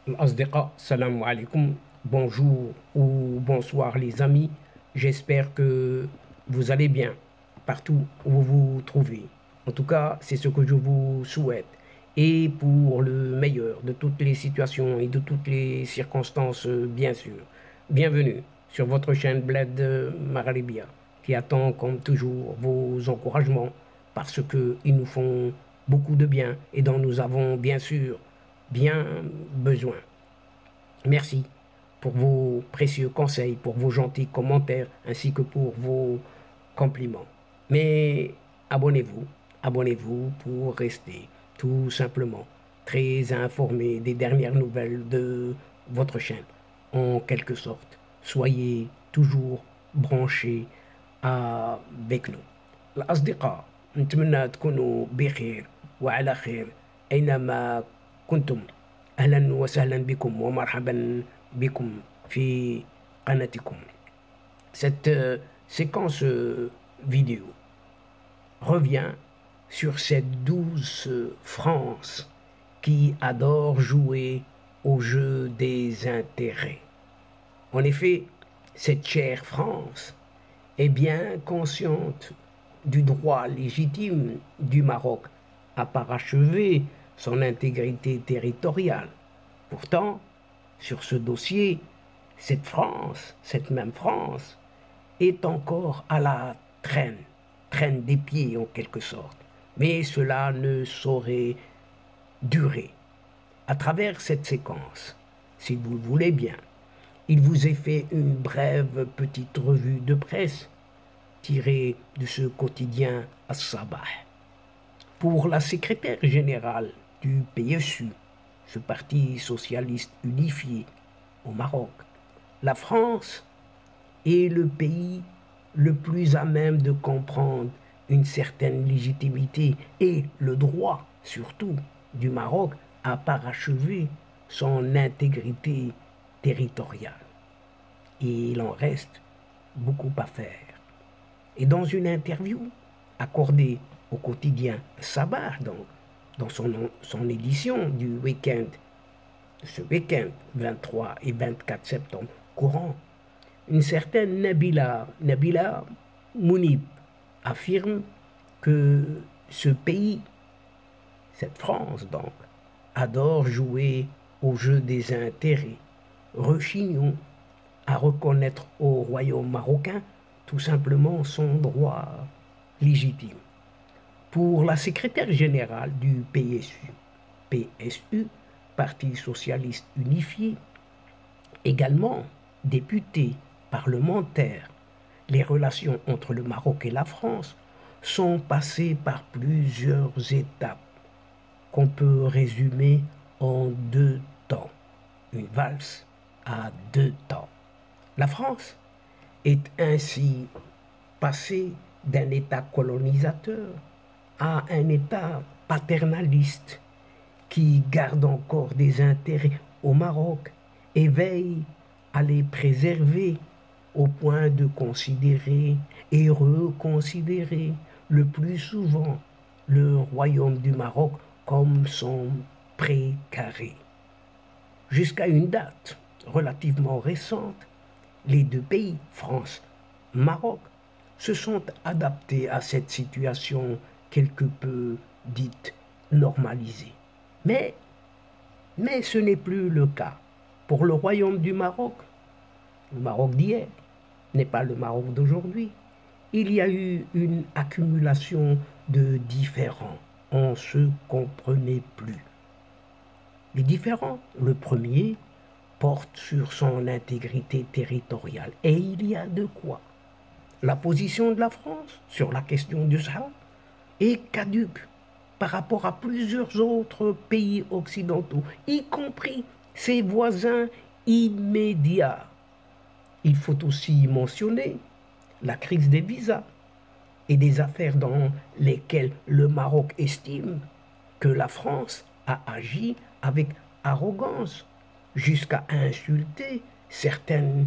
Asdeqa, salam alaikum, bonjour ou bonsoir les amis. J'espère que vous allez bien partout où vous vous trouvez. En tout cas, c'est ce que je vous souhaite. Et pour le meilleur de toutes les situations et de toutes les circonstances, bien sûr. Bienvenue sur votre chaîne Bled Maghribia, qui attend comme toujours vos encouragements parce qu'ils nous font beaucoup de bien et dont nous avons bien sûr bien besoin. Merci pour vos précieux conseils, pour vos gentils commentaires, ainsi que pour vos compliments. Mais abonnez-vous, abonnez-vous pour rester tout simplement très informé des dernières nouvelles de votre chaîne. En quelque sorte, soyez toujours branchés avec nous. الأصدقاء نتمنى تكونوا بخير وعلى خير أينما كنتم. أهلا وسهلا بكم ومرحبا بكم في قناتكم. Cette séquence vidéo revient sur cette douce France qui adore jouer au jeu des intérêts. En effet, cette chère France est bien consciente du droit légitime du Maroc à parachever son intégrité territoriale. Pourtant, sur ce dossier, cette France, cette même France, est encore à la traîne des pieds en quelque sorte. Mais cela ne saurait durer. À travers cette séquence, si vous le voulez bien, il vous est fait une brève petite revue de presse tirée de ce quotidien As-Sabah. Pour la secrétaire générale du PSU, ce parti socialiste unifié au Maroc, la France est le pays le plus à même de comprendre une certaine légitimité et le droit, surtout, du Maroc à parachever son intégrité territoriale. Et il en reste beaucoup à faire. Et dans une interview accordée au quotidien Sabah, donc, dans son édition du week-end, ce week-end 23 et 24 septembre courant, une certaine Nabila Mounib affirme que ce pays, cette France donc, adore jouer au jeu des intérêts, rechignons à reconnaître au royaume marocain tout simplement son droit légitime. Pour la secrétaire générale du PSU, Parti socialiste unifié, également député parlementaire, les relations entre le Maroc et la France sont passées par plusieurs étapes qu'on peut résumer en deux temps. Une valse à deux temps. La France est ainsi passée d'un État colonisateur à un État paternaliste qui garde encore des intérêts au Maroc et veille à les préserver au point de considérer et reconsidérer le plus souvent le royaume du Maroc comme son précaré. Jusqu'à une date relativement récente, les deux pays, France, Maroc, se sont adaptés à cette situation quelque peu dite normalisée. Mais ce n'est plus le cas. Pour le royaume du Maroc, le Maroc d'hier n'est pas le Maroc d'aujourd'hui. Il y a eu une accumulation de différends. On ne se comprenait plus. Les différends, le premier, porte sur son intégrité territoriale. Et il y a de quoi. La position de la France sur la question du Sahara est caduque par rapport à plusieurs autres pays occidentaux, y compris ses voisins immédiats. Il faut aussi mentionner la crise des visas et des affaires dans lesquelles le Maroc estime que la France a agi avec arrogance jusqu'à insulter certaines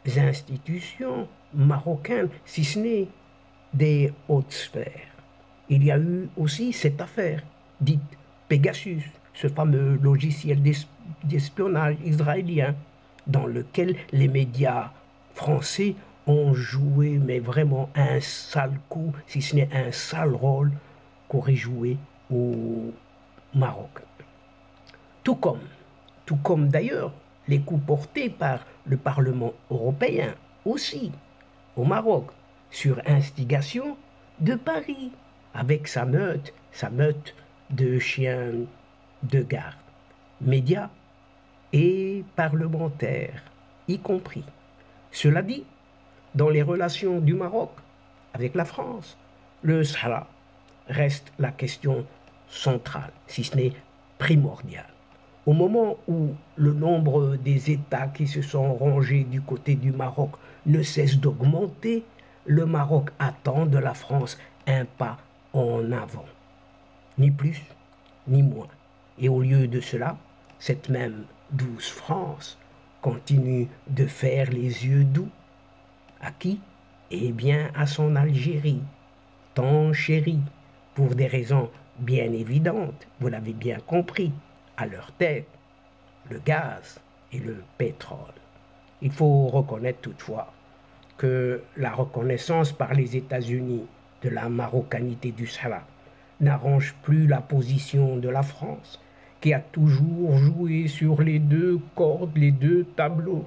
institutions marocaines, si ce n'est des hautes sphères. Il y a eu aussi cette affaire dite Pegasus, ce fameux logiciel d'espionnage israélien, dans lequel les médias français ont joué, mais vraiment un sale coup, si ce n'est un sale rôle qu'aurait joué au Maroc. Tout comme d'ailleurs les coups portés par le Parlement européen aussi au Maroc, sur instigation de Paris, avec sa meute de chiens de garde, médias et parlementaires y compris. Cela dit, dans les relations du Maroc avec la France, le Sahara reste la question centrale, si ce n'est primordiale. Au moment où le nombre des États qui se sont rangés du côté du Maroc ne cesse d'augmenter, le Maroc attend de la France un pas en avant. Ni plus, ni moins. Et au lieu de cela, cette même douce France continue de faire les yeux doux. À qui? Eh bien, à son Algérie, tant chérie, pour des raisons bien évidentes, vous l'avez bien compris, à leur tête, le gaz et le pétrole. Il faut reconnaître toutefois que la reconnaissance par les États-Unis de la marocanité du Sahara n'arrange plus la position de la France, qui a toujours joué sur les deux cordes, les deux tableaux,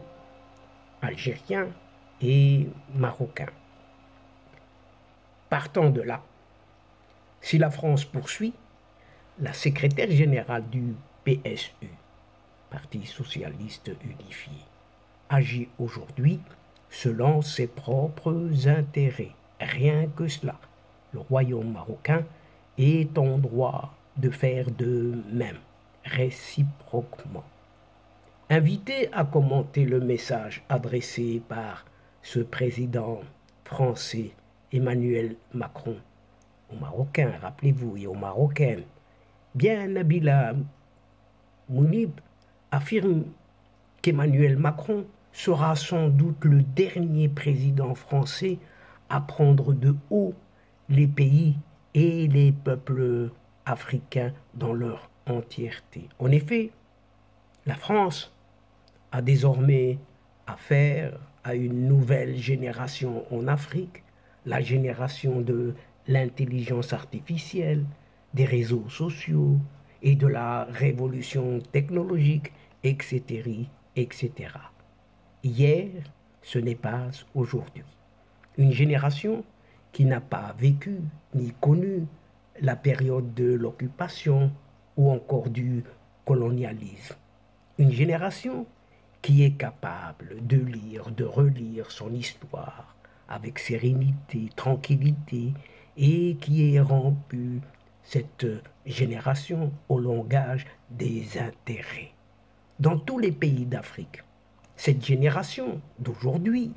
algérien et marocain. Partant de là, si la France poursuit, la secrétaire générale du PSU, Parti socialiste unifié, agit aujourd'hui selon ses propres intérêts. Rien que cela. Le royaume marocain est en droit de faire de même, réciproquement. Invité à commenter le message adressé par ce président français Emmanuel Macron aux Marocains, rappelez-vous, et aux Marocaines, bien Nabila Mounib affirme qu'Emmanuel Macron sera sans doute le dernier président français à prendre de haut les pays et les peuples africains dans leur entièreté. En effet, la France a désormais affaire à une nouvelle génération en Afrique, la génération de l'intelligence artificielle, des réseaux sociaux et de la révolution technologique, etc., etc. Hier, ce n'est pas aujourd'hui. Une génération qui n'a pas vécu ni connu la période de l'occupation ou encore du colonialisme. Une génération qui est capable de lire, de relire son histoire avec sérénité, tranquillité, et qui est rompue cette génération au langage des intérêts. Dans tous les pays d'Afrique, cette génération d'aujourd'hui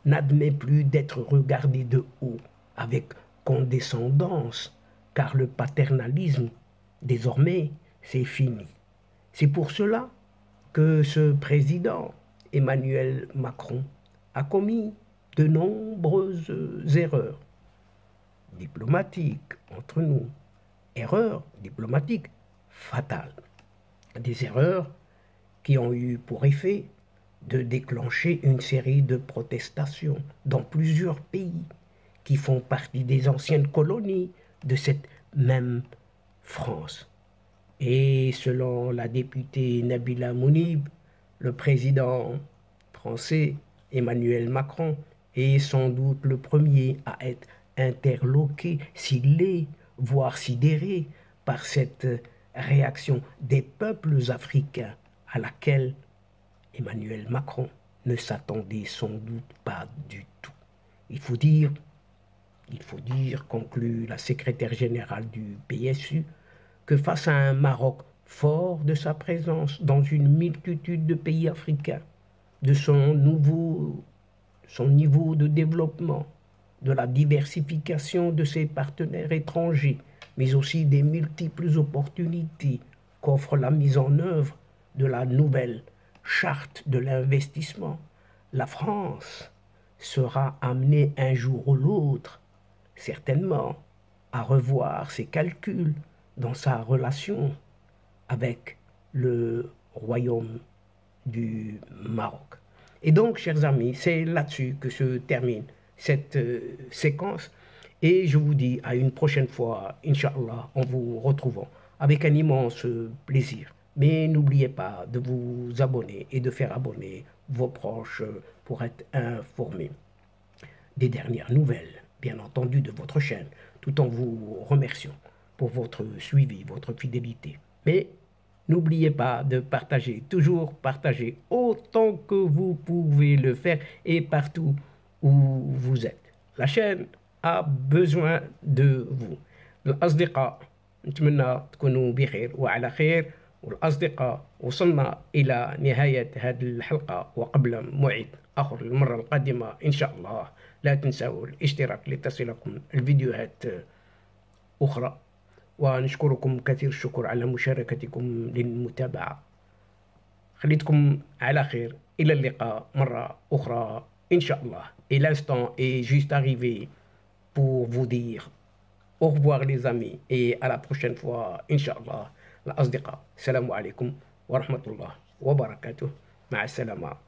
n'admet plus d'être regardée de haut avec condescendance, car le paternalisme, désormais, c'est fini. C'est pour cela que ce président, Emmanuel Macron, a commis de nombreuses erreurs diplomatiques entre nous, erreurs diplomatiques fatales, des erreurs qui ont eu pour effet de déclencher une série de protestations dans plusieurs pays qui font partie des anciennes colonies de cette même France. Et selon la députée Nabila Mounib, le président français Emmanuel Macron est sans doute le premier à être interloqué, s'il est, voire sidéré par cette réaction des peuples africains à laquelle Emmanuel Macron ne s'attendait sans doute pas du tout. Il faut dire, conclut la secrétaire générale du PSU, que face à un Maroc fort de sa présence dans une multitude de pays africains, de son niveau de développement, de la diversification de ses partenaires étrangers, mais aussi des multiples opportunités qu'offre la mise en œuvre de la nouvelle charte de l'investissement, la France sera amenée un jour ou l'autre, certainement, à revoir ses calculs dans sa relation avec le royaume du Maroc. Et donc, chers amis, c'est là-dessus que se termine cette séquence. Et je vous dis à une prochaine fois, Inch'Allah, en vous retrouvant avec un immense plaisir. Mais n'oubliez pas de vous abonner et de faire abonner vos proches pour être informés des dernières nouvelles, bien entendu, de votre chaîne, tout en vous remerciant pour votre suivi, votre fidélité. Mais n'oubliez pas de partager, toujours partager autant que vous pouvez le faire et partout où vous êtes. La chaîne a besoin de vous. الأصدقاء نتمنى تكونوا بخير وعلى خير. والأصدقاء وصلنا إلى نهاية هذه الحلقة وقبل موعد آخر المرة القادمة إن شاء الله لا تنسوا الاشتراك لتصلكم الفيديوهات أخرى. ونشكركم كثير الشكر على مشاركتكم للمتابعة. خليتكم على خير. إلى اللقاء مرة أخرى إن شاء الله. Et l'instant est juste arrivé pour vous dire au revoir les amis et à la prochaine fois Inch'Allah. الأصدقاء السلام عليكم ورحمة الله وبركاته. مع السلامة.